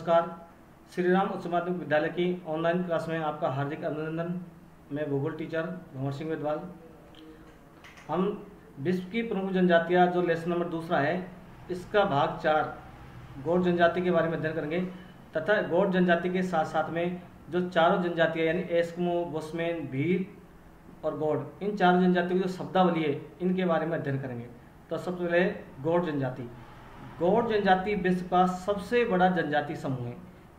नमस्कार। श्री राम उच्च माध्यमिक विद्यालय की ऑनलाइन क्लास में आपका हार्दिक अभिनंदन। मैं भूगोल टीचर भंवर सिंह वेदवाल। हम विश्व की प्रमुख जनजातियाँ जो लेसन नंबर दूसरा है, इसका भाग 4 गौड़ जनजाति के बारे में अध्ययन करेंगे तथा गौड़ जनजाति के साथ साथ में जो चारों जनजातियाँ यानी एस्किमो, बुशमैन, भील और गौड़, इन चारों जनजातियों की जो शब्दावली है इनके बारे में अध्ययन करेंगे। तो सबसे पहले गौड़ जनजाति। गौड़ जनजाति विश्व का सबसे बड़ा जनजाति समूह है,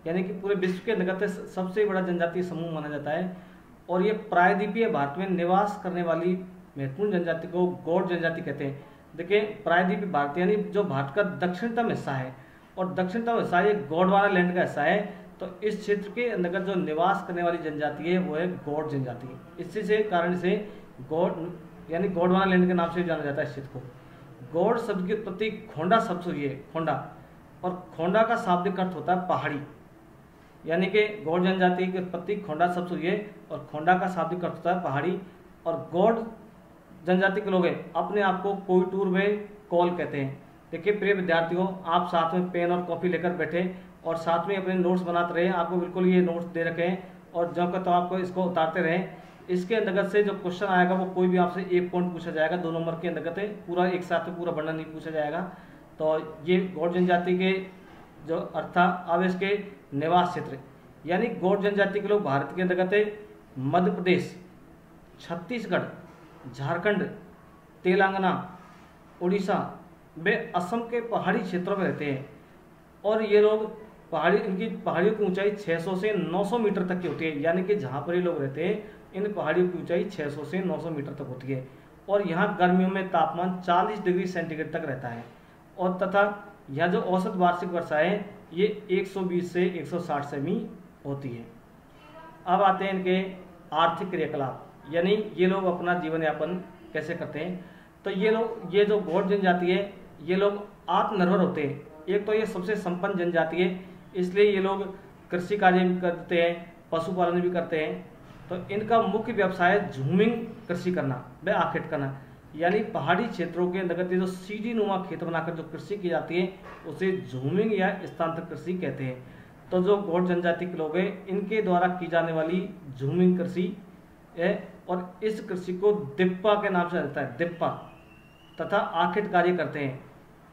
यानी कि पूरे विश्व के अंतर्गत सबसे बड़ा जनजातीय समूह माना जाता है। और ये प्रायद्वीपीय भारत में निवास करने वाली महत्वपूर्ण जनजाति को गौड़ जनजाति कहते हैं। देखिए, प्रायद्वीपीय भारत यानी जो भारत का दक्षिणतम हिस्सा है और दक्षिणतम हिस्सा ये गोंडवाना लैंड का हिस्सा है। तो इस क्षेत्र के अंतर्गत जो निवास करने वाली जनजाति है वो है गौड़ जनजाति। इसी से कारण से गौड़ यानी गोंडवाना लैंड के नाम से जाना जाता है इस क्षेत्र को। गौड़ शब्द की उत्पत्ति खोंडा शब्द से हुई है, खोंडा, और खोंडा का शाब्दिक अर्थ होता है पहाड़ी, यानी कि गौड़ जनजाति की उत्पत्ति खोंडा शब्द से हुई है और खोंडा का शाब्दिक अर्थ होता है पहाड़ी। और गौड़ जनजाति के लोग अपने आप को कोइटूर में कौल कहते हैं। देखिए प्रिय विद्यार्थियों, आप साथ में पेन और कॉपी लेकर बैठे और साथ में अपने नोट्स बनाते रहे। आपको बिल्कुल ये नोट्स दे रखे हैं और जब तक तो आपको इसको उतारते रहें। इसके अंतर्गत से जो क्वेश्चन आएगा वो कोई भी आपसे एक पॉइंट पूछा जाएगा, 2 नंबर के अंतर्गत है, पूरा एक साथ में पूरा वर्णन नहीं पूछा जाएगा। तो ये गौड़ जनजाति के जो अर्थ था। अब इसके निवास क्षेत्र, यानी गौड़ जनजाति के लोग भारत के अंतर्गत है मध्य प्रदेश, छत्तीसगढ़, झारखंड, तेलंगाना, उड़ीसा व असम के पहाड़ी क्षेत्रों में रहते हैं। और ये लोग इनकी पहाड़ियों की ऊंचाई 600 से 900 मीटर तक की होती है, यानी कि जहाँ पर ये लोग रहते हैं इन पहाड़ियों की ऊंचाई 600 से 900 मीटर तक होती है। और यहाँ गर्मियों में तापमान 40 डिग्री सेंटीग्रेड तक रहता है। और तथा यहाँ जो औसत वार्षिक वर्षा है ये 120 से 160 सेमी होती है। अब आते हैं इनके आर्थिक क्रियाकलाप, यानी ये लोग अपना जीवन यापन कैसे करते हैं। तो ये जो गौड़ जनजाति है ये लोग आत्मनिर्भर होते हैं। एक तो ये सबसे संपन्न जनजाति है, इसलिए ये लोग कृषि कार्य भी करते हैं, पशुपालन भी करते हैं। तो इनका मुख्य व्यवसाय है झूमिंग कृषि करना व आखेट करना, यानी पहाड़ी क्षेत्रों के अंतर्गत जो सीढ़ी नुमा खेत बनाकर जो कृषि की जाती है उसे झूमिंग या स्थानांतरित कृषि कहते हैं। तो जो गौड़ जनजाति के लोग हैं इनके द्वारा की जाने वाली झूमिंग कृषि है और इस कृषि को दिप्पा के नाम से जाता है, दिप्पा, तथा आखेट कार्य करते हैं।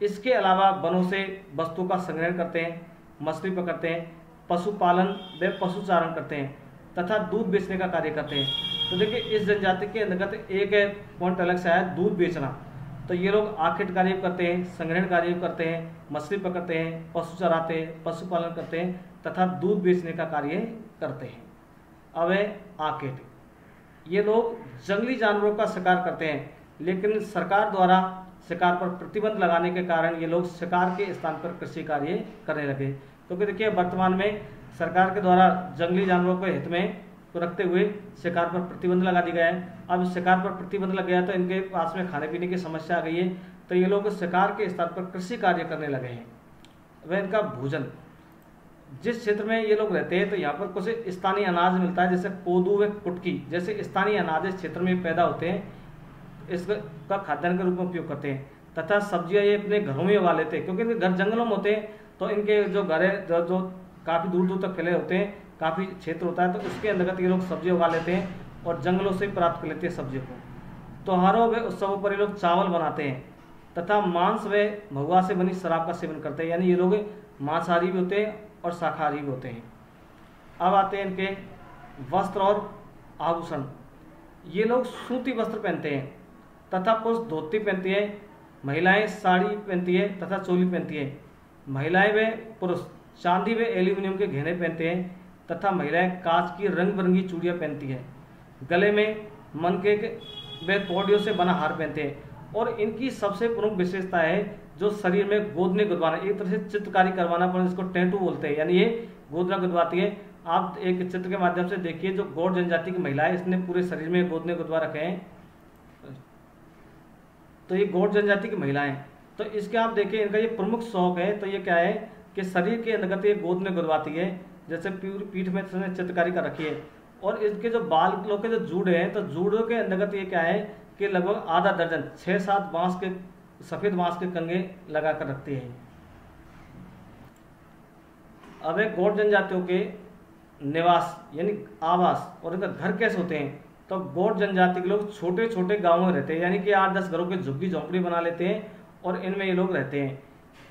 इसके अलावा वनों से वस्तुओं का संग्रहण करते हैं, मछली पकड़ते हैं, पशुपालन व पशुचारण करते हैं तथा दूध बेचने का कार्य करते हैं। तो देखिए इस जनजाति के अंतर्गत एक पॉइंट अलग से आया, दूध बेचना। तो ये लोग आखेट कार्य करते हैं, संग्रहण कार्य करते हैं, मछली पकड़ते हैं, पशु चराते हैं, पशुपालन करते हैं तथा दूध बेचने का कार्य करते हैं। अब है आखेट। ये लोग जंगली जानवरों का शिकार करते हैं, लेकिन सरकार द्वारा शिकार पर प्रतिबंध लगाने के कारण ये लोग शिकार के स्थान पर कृषि कार्य करने लगे। क्योंकि देखिए वर्तमान में सरकार के द्वारा जंगली जानवरों को हित में रखते हुए शिकार पर प्रतिबंध लगा दिया गया है। अब शिकार पर प्रतिबंध लग गया तो इनके पास में खाने पीने की समस्या आ गई है, तो ये लोग शिकार के स्थान पर कृषि कार्य करने लगे हैं। वह इनका भोजन, जिस क्षेत्र में ये लोग रहते हैं तो यहाँ पर कुछ स्थानीय अनाज मिलता है, जैसे कोदू व कुटकी जैसे स्थानीय अनाज इस क्षेत्र में पैदा होते हैं, इसका खाद्यान्न के रूप में उपयोग करते हैं। तथा सब्जियां ये अपने घरों में उगा लेते हैं, क्योंकि इनके घर जंगलों में होते हैं। तो इनके जो घर है जो काफ़ी दूर दूर तक फैले होते हैं, काफ़ी क्षेत्र होता है, तो उसके अंतर्गत ये लोग सब्जी उगा लेते हैं और जंगलों से प्राप्त कर लेते हैं सब्जियों को। त्योहारों व उत्सवों पर ये लोग चावल बनाते हैं तथा मांस व महुआ से बनी शराब का सेवन करते हैं, यानी ये लोग मांसाहारी भी होते हैं और शाकाहारी भी होते हैं। अब आते हैं इनके वस्त्र और आभूषण। ये लोग सूती वस्त्र पहनते हैं तथा पुरुष धोती पहनती है, महिलाएं साड़ी पहनती है तथा चोली पहनती है। महिलाएं व पुरुष चांदी व एल्यूमिनियम के गहने पहनते हैं तथा महिलाएं कांच की रंग बिरंगी चूड़ियां पहनती हैं। गले में मनके व कौड़ियों से बना हार पहनते हैं। और इनकी सबसे प्रमुख विशेषता है जो शरीर में गोदने गुदवाना, एक तरह से चित्रकारी करवाना, पर इसको टैटू बोलते हैं, यानी ये गोदना गुदवाती है। आप एक चित्र के माध्यम से देखिए, जो गौड़ जनजाति की महिला है इसने पूरे शरीर में गोदने गुदवा रखे हैं, तो ये गौड़ जनजाति की महिलाएं। तो इसके आप देखिए इनका ये प्रमुख शौक है। तो ये क्या है कि शरीर के अंतर्गत ये गोद में गुदवाती है, जैसे पीठ में चित्रकारी कर रखी है। और इसके जो बाल लोग के जो जूड़ हैं, तो जूड़ों के अंतर्गत ये क्या है कि लगभग आधा दर्जन 6-7 बांस के सफेद बांस के कंगे लगा कर रखती है। अब है गौड़ जनजातियों के निवास यानी आवास और इनका घर कैसे होते हैं। तो गौड़ जनजाति के लोग छोटे छोटे गांवों में रहते हैं, यानी कि 8-10 घरों के झुग्गी झोंपड़ी बना लेते हैं और इनमें ये लोग रहते हैं।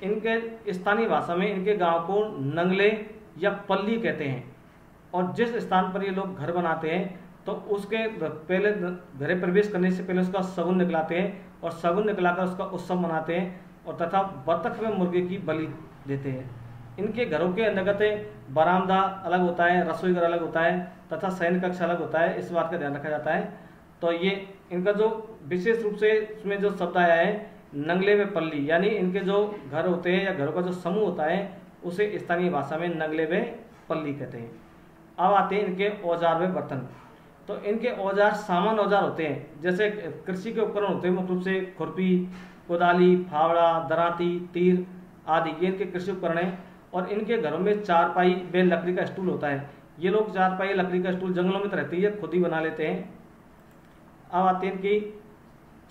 इनके स्थानीय भाषा में इनके गांव को नंगले या पल्ली कहते हैं। और जिस स्थान पर ये लोग घर बनाते हैं तो उसके पहले घरे प्रवेश करने से पहले उसका शगुन निकलाते हैं और शगुन निकलाकर उसका उत्सव मनाते हैं और तथा बतख व मुर्गे की बलि देते हैं। इनके घरों के अंतर्गत बरामदा अलग होता है, रसोई घर अलग होता है तथा शयन कक्ष अलग होता है, इस बात का ध्यान रखा जाता है। तो ये इनका जो विशेष रूप से इसमें जो शब्द आया है नंगले व पल्ली, यानी इनके जो घर होते हैं या घरों का जो समूह होता है उसे स्थानीय भाषा में नंगले व पल्ली कहते हैं। अब आते हैं इनके औजार व बर्तन। तो इनके औजार सामान्य औजार होते हैं, जैसे कृषि के उपकरण होते हैं मुख्य रूप से खुरपी, कोदाली, फावड़ा, दराती, तीर आदि, ये इनके कृषि उपकरण हैं। और इनके घरों में चारपाई व लकड़ी का स्टूल होता है। ये लोग चारपाई लकड़ी का स्टूल जंगलों में तो रहती है, खुद ही बना लेते हैं। अब आते हैं इनकी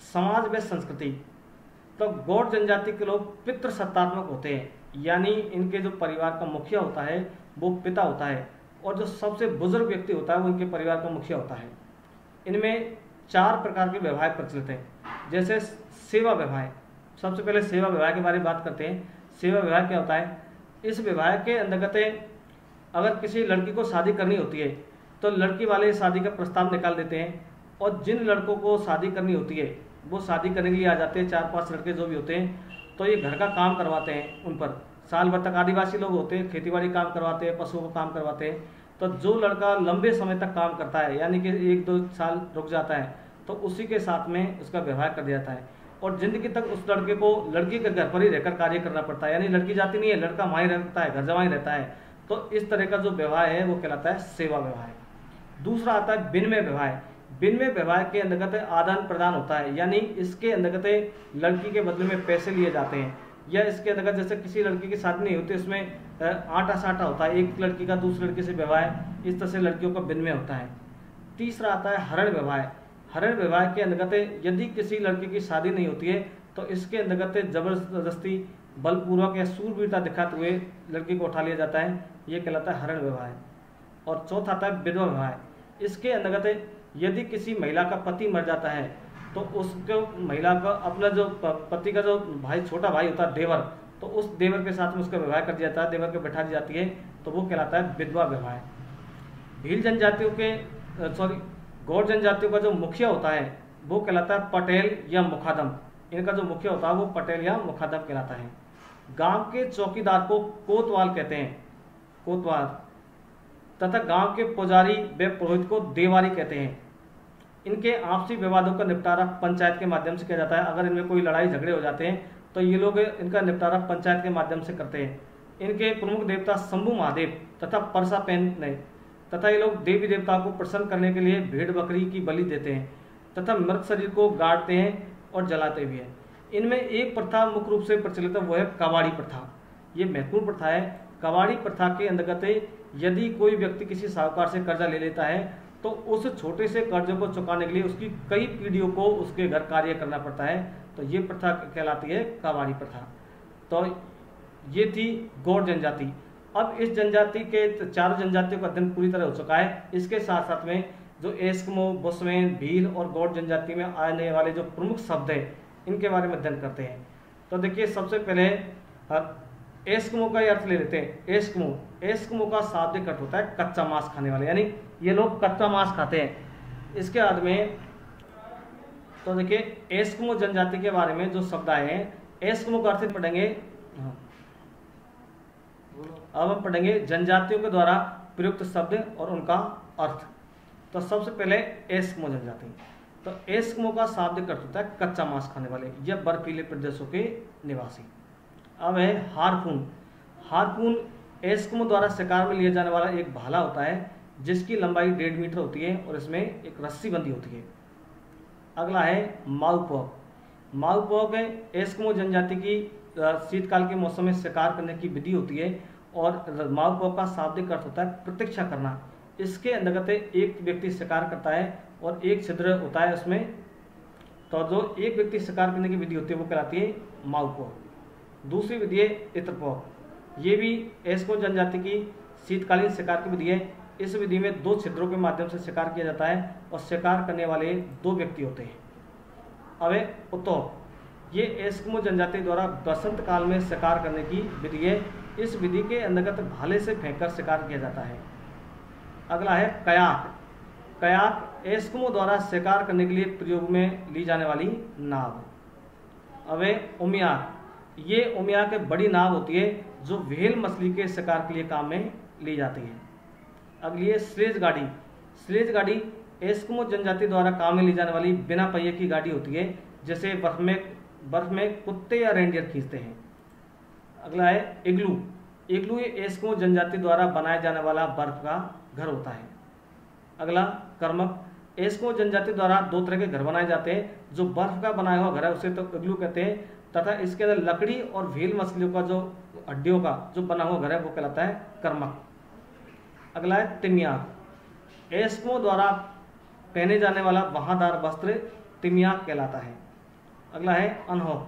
समाज व संस्कृति। तो गौड़ जनजाति के लोग पितृसत्तात्मक होते हैं, यानी इनके जो परिवार का मुखिया होता है वो पिता होता है और जो सबसे बुजुर्ग व्यक्ति होता है वो इनके परिवार का मुखिया होता है। इनमें 4 प्रकार के व्यवहार प्रचलित हैं, जैसे सेवा व्यवहार। सबसे पहले सेवा व्यवहार के बारे में बात करते हैं। सेवा व्यवहार क्या होता है? इस व्यवहार के अंतर्गत अगर किसी लड़की को शादी करनी होती है तो लड़की वाले शादी का प्रस्ताव निकाल देते हैं और जिन लड़कों को शादी करनी होती है वो शादी करने के लिए आ जाते हैं। 4-5 लड़के जो भी होते हैं तो ये घर का काम करवाते हैं उन पर। साल भर तक आदिवासी लोग होते हैं, खेतीबाड़ी काम करवाते हैं, पशुओं को काम करवाते हैं। तो जो लड़का लंबे समय तक काम करता है, यानी कि 1-2 साल रुक जाता है, तो उसी के साथ में उसका व्यवहार कर दिया जाता है और जिंदगी तक उस लड़के को लड़की के घर पर ही रहकर कार्य करना पड़ता है, यानी लड़की जाती नहीं है, लड़का वहीं रहता है, घर जमा ही रहता है। तो इस तरह का जो व्यवहार है वो कहलाता है सेवा व्यवहार। दूसरा आता है विनिमय व्यवहार। विनिमय व्यवहार के अंतर्गत आदान प्रदान होता है, यानी इसके अंतर्गत लड़की के बदले में पैसे लिए जाते हैं, या इसके अंतर्गत जैसे किसी लड़की की शादी नहीं होती उसमें आटा साटा होता है, एक लड़की का दूसरी लड़की से व्यवहार, इस तरह से लड़कियों का विनिमय होता है। तीसरा आता है हरण व्यवहार। हरण व्यवहार के अंतर्गत यदि किसी लड़की की शादी नहीं होती है तो इसके अंतर्गत जबरदस्ती बलपूर्वक या सूरवीरता दिखाते हुए लड़की को उठा लिया जाता है, ये कहलाता है हरण व्यवहार। और चौथा आता है विधवा व्यवहार। इसके अंतर्गत यदि किसी महिला का पति मर जाता है तो उसको महिला का अपना जो पति का जो भाई, छोटा भाई होता है देवर, तो उस देवर के साथ में उसका व्यवहार कर दिया जाता है, देवर के बैठा दी जाती है, तो वो कहलाता है विधवा व्यवहार। भील जनजातियों के गौड़ जनजातियों का जो मुखिया होता है वो कहलाता है पटेल या मुखादम। इनका जो मुखिया होता है वो पटेल या मुखादम कहलाता है। गांव के चौकीदार को कोतवाल कहते हैं, कोतवाल, तथा गांव के पुजारी व पुरोहित को देवारी कहते हैं। इनके आपसी विवादों का निपटारा पंचायत के माध्यम से किया जाता है। अगर इनमें कोई लड़ाई झगड़े हो जाते हैं तो ये लोग इनका निपटारा पंचायत के माध्यम से करते हैं। इनके प्रमुख देवता शंभू महादेव तथा परसापेन ने, तथा ये लोग देवी देवताओं को प्रसन्न करने के लिए भेड़ बकरी की बलि देते हैं तथा मृत शरीर को गाड़ते हैं और जलाते भी हैं। इनमें एक प्रथा मुख्य रूप से प्रचलित है, वो है कबाड़ी प्रथा। ये महत्वपूर्ण प्रथा है। कबाड़ी प्रथा के अंतर्गत यदि कोई व्यक्ति किसी साहूकार से कर्जा ले लेता है तो उस छोटे से कर्ज को चुकाने के लिए उसकी कई पीढ़ियों को उसके घर कार्य करना पड़ता है, तो ये प्रथा कहलाती है कबाड़ी प्रथा। तो ये थी गौड़ जनजाति। अब इस जनजाति के 4 जनजातियों का अध्ययन पूरी तरह हो चुका है। इसके साथ साथ में जो एस्किमो, बुशमैन, भील और गौड़ जनजाति में आने वाले जो प्रमुख शब्द हैं इनके बारे में अध्ययन करते हैं। तो देखिए, सबसे पहले एस्किमो का अर्थ ले लेते हैं। एस्किमो का शाब्दिक अर्थ होता है कच्चा मांस खाने वाले, यानी ये लोग कच्चा मांस खाते हैं। इसके बाद में तो देखिए एस्किमो जनजाति के बारे में जो शब्द आए हैं, एस्किमो का अर्थ पढ़ेंगे। अब हम पढ़ेंगे जनजातियों के द्वारा प्रयुक्त शब्द और उनका अर्थ। तो सबसे पहले एस्किमो जनजाति। तो एस्किमो का शाब्दिक अर्थ होता है कच्चा मांस खाने वाले या बर्फीले प्रदेशों के निवासी। अब है हार्पून। हार्पून एस्किमो द्वारा शिकार में लिया जाने वाला एक भाला होता है जिसकी लंबाई 1.5 मीटर होती है और इसमें एक रस्सी बंधी होती है। अगला है माउपॉक। माउपॉक एस्किमो जनजाति की शीतकाल के मौसम में शिकार करने की विधि होती है और माउपॉक का शाब्दिक अर्थ होता है प्रतीक्षा करना। इसके अंतर्गत एक व्यक्ति शिकार करता है और एक छिद्र होता है उसमें, तो जो एक व्यक्ति शिकार करने की विधि होती है वो कहलाती है माउपॉक। दूसरी विधि है इत्रपॉक। ये भी एस्किमो जनजाति की शीतकालीन शिकार की विधि है। इस विधि में 2 छिद्रों के माध्यम से शिकार किया जाता है और शिकार करने वाले 2 व्यक्ति होते हैं। अवे उत्तोप, ये एस्किमो जनजाति द्वारा बसंत काल में शिकार करने की विधि है। इस विधि के अंतर्गत भाले से फेंककर शिकार किया जाता है। अगला है कयाक। कयाक एस्किमो द्वारा शिकार करने के लिए प्रयोग में ली जाने वाली नाव। अवे उमियाक, ये उमियाक एक बड़ी नाव होती है जो व्हेल मछली के शिकार के लिए काम में ली जाती है। अगली है स्लेज गाड़ी। स्लेज गाड़ी एस्किमो जनजाति द्वारा काम में ली जाने वाली बिना पहिए की गाड़ी होती है, जैसे बर्फ में कुत्ते या रेंडियर खींचते हैं। अगला है इग्लू। इग्लू ये एस्किमो जनजाति द्वारा बनाया जाने वाला बर्फ का घर होता है। अगला कर्मक। एस्किमो जनजाति द्वारा 2 तरह के घर बनाए जाते हैं। जो बर्फ का बनाया हुआ घर है उसे तो इग्लू कहते हैं, तथा इसके अंदर लकड़ी और व्हेल मछलियों का जो हड्डियों का जो बना हुआ घर है वो कहलाता है कर्मक। अगला है तिमियाक। एस्किमो द्वारा पहने जाने वाला वहादार वस्त्र तिमियाक कहलाता है। अगला है अनहोक।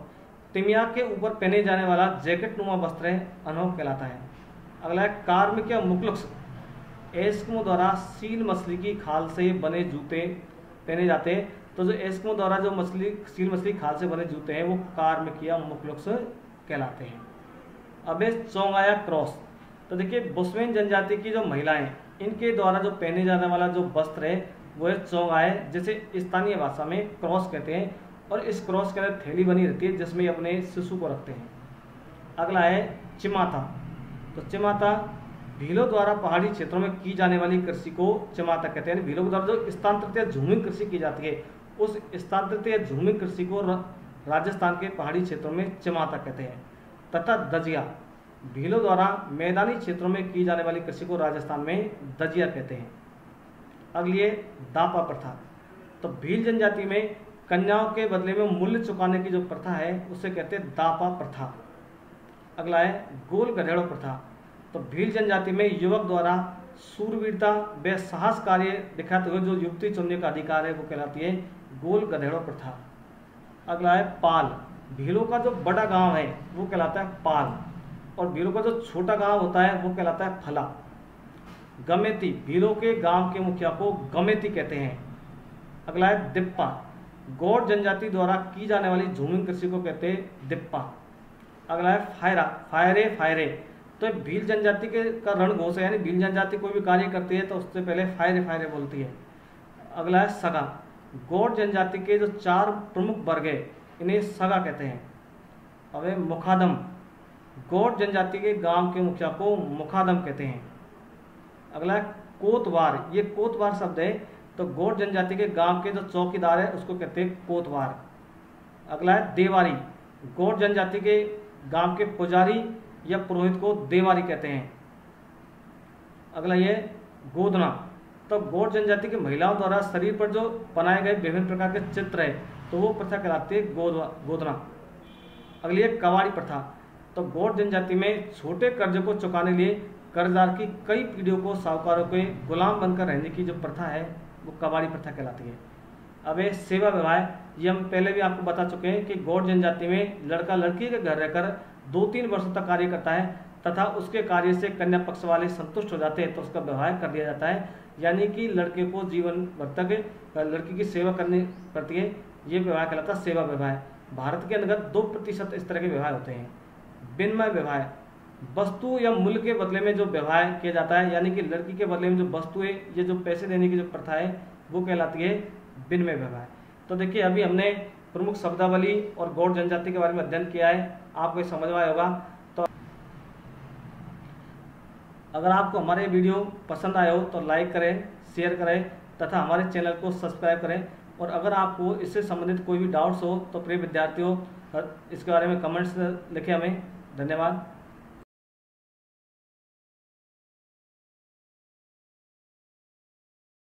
तिमियाक के ऊपर पहने जाने वाला जैकेट नुमा वस्त्र है, अनहोक कहलाता है। अगला है कार्मिक या मुक्लुक्स। एस्किमो द्वारा सील मछली की खाल से बने जूते पहने जाते हैं। तो जो एस्किमो द्वारा जो सील मछली खाल से बने जूते हैं वो कार्मिक या मुक्लुक्स कहलाते हैं। अब चोंगाया क्रॉस। तो देखिए बुशमैन जनजाति की जो महिलाएं इनके द्वारा जो पहने जाने वाला जो वस्त्र है वो है चोंगाय, जिसे स्थानीय भाषा में क्रॉस कहते हैं। और इस क्रॉस के अंदर थैली बनी रहती है जिसमें अपने शिशु को रखते हैं। अगला है चिमाता। तो चिमाता भीलों द्वारा पहाड़ी क्षेत्रों में की जाने वाली कृषि को चिमाता कहते हैं। भीलों द्वारा जो स्थानांतरित या झूमिंग कृषि की जाती है उस स्थानांतरित या झूमिंग कृषि को राजस्थान के पहाड़ी क्षेत्रों में चिमाता कहते हैं। तथा दजिया, भीलों द्वारा मैदानी क्षेत्रों में की जाने वाली कृषि को राजस्थान में दजिया कहते हैं। अगली है दापा प्रथा। तो भील जनजाति में कन्याओं के बदले में मूल्य चुकाने की जो प्रथा है उसे कहते हैं दापा प्रथा। अगला है गोल गधेड़ों प्रथा। तो भील जनजाति में युवक द्वारा सूरवीरता व साहस कार्य दिखाते हुए जो युवती चुनने का अधिकार है वो कहलाती है गोल गधेड़ों प्रथा। अगला है पाल। भीलों का जो बड़ा गांव है वो कहलाता है पाल और भीलों का जो छोटा गांव होता है वो कहलाता है फला। गमेती, भीलों के गांव के मुखिया को गमेती कहते हैं। अगला है दिप्पा। गौड़ जनजाति द्वारा की जाने वाली झूमिंग कृषि को कहते हैं दिप्पा। अगला है फायरा। फायरे फायरे, तो भील जनजाति के का रणघोष है, यानी भील जनजाति कोई भी कार्य करती है तो उससे पहले फायरे फायरे बोलती है। अगला है सगा। गौड़ जनजाति के जो 4 प्रमुख वर्ग है इन्हें सगा कहते हैं। अब है मुखादम। गौड़ जनजाति के गांव के मुखिया को मुखादम कहते हैं। अगला है कोतवार। ये कोतवार शब्द है तो गौड़ जनजाति के गांव के जो चौकीदार है उसको कहते हैं कोतवार। अगला है देवारी। गौड़ जनजाति के गांव के पुजारी या पुरोहित को देवारी कहते हैं। अगला ये गोदना। तो गौड़ जनजाति की महिलाओं द्वारा शरीर पर जो बनाए गए विभिन्न प्रकार के चित्र है तो वो प्रथा कहलाती है गोदना। अगली है कवाड़ी प्रथा। तो गौड़ जनजाति में छोटे कर्ज को चुकाने के लिए कर्जदार की कई पीढ़ियों को साहूकारों के गुलाम बनकर रहने की जो प्रथा है वो कवाड़ी प्रथा कहलाती है। अब ये सेवा विवाह, ये हम पहले भी आपको बता चुके हैं कि गौड़ जनजाति में लड़का लड़की के घर रहकर 2-3 वर्षों तक कार्य करता है तथा उसके कार्य से कन्या पक्ष वाले संतुष्ट हो जाते हैं तो उसका विवाह कर दिया जाता है। यानी कि लड़के को जीवन भर तक लड़की की सेवा करनी पड़ती है, ये विवाह कहलाता है सेवा विवाह। भारत के अंतर्गत 2% इस तरह के विवाह होते हैं। विनिमय विवाह, वस्तु या मूल्य के बदले में जो व्यवहार किया जाता है, यानी कि लड़की के बदले में जो वस्तु है ये जो पैसे देने की जो प्रथा है वो कहलाती है विनिमय व्यवहार। तो देखिए अभी हमने प्रमुख शब्दावली और गौड़ जनजाति के बारे में अध्ययन किया है, आपको समझ में आया होगा। तो अगर आपको हमारे वीडियो पसंद आया हो तो लाइक करें, शेयर करें तथा हमारे चैनल को सब्सक्राइब करें। और अगर आपको इससे संबंधित कोई भी डाउट्स हो तो प्रिय विद्यार्थियों इसके बारे में कमेंट्स लिखें हमें। धन्यवाद।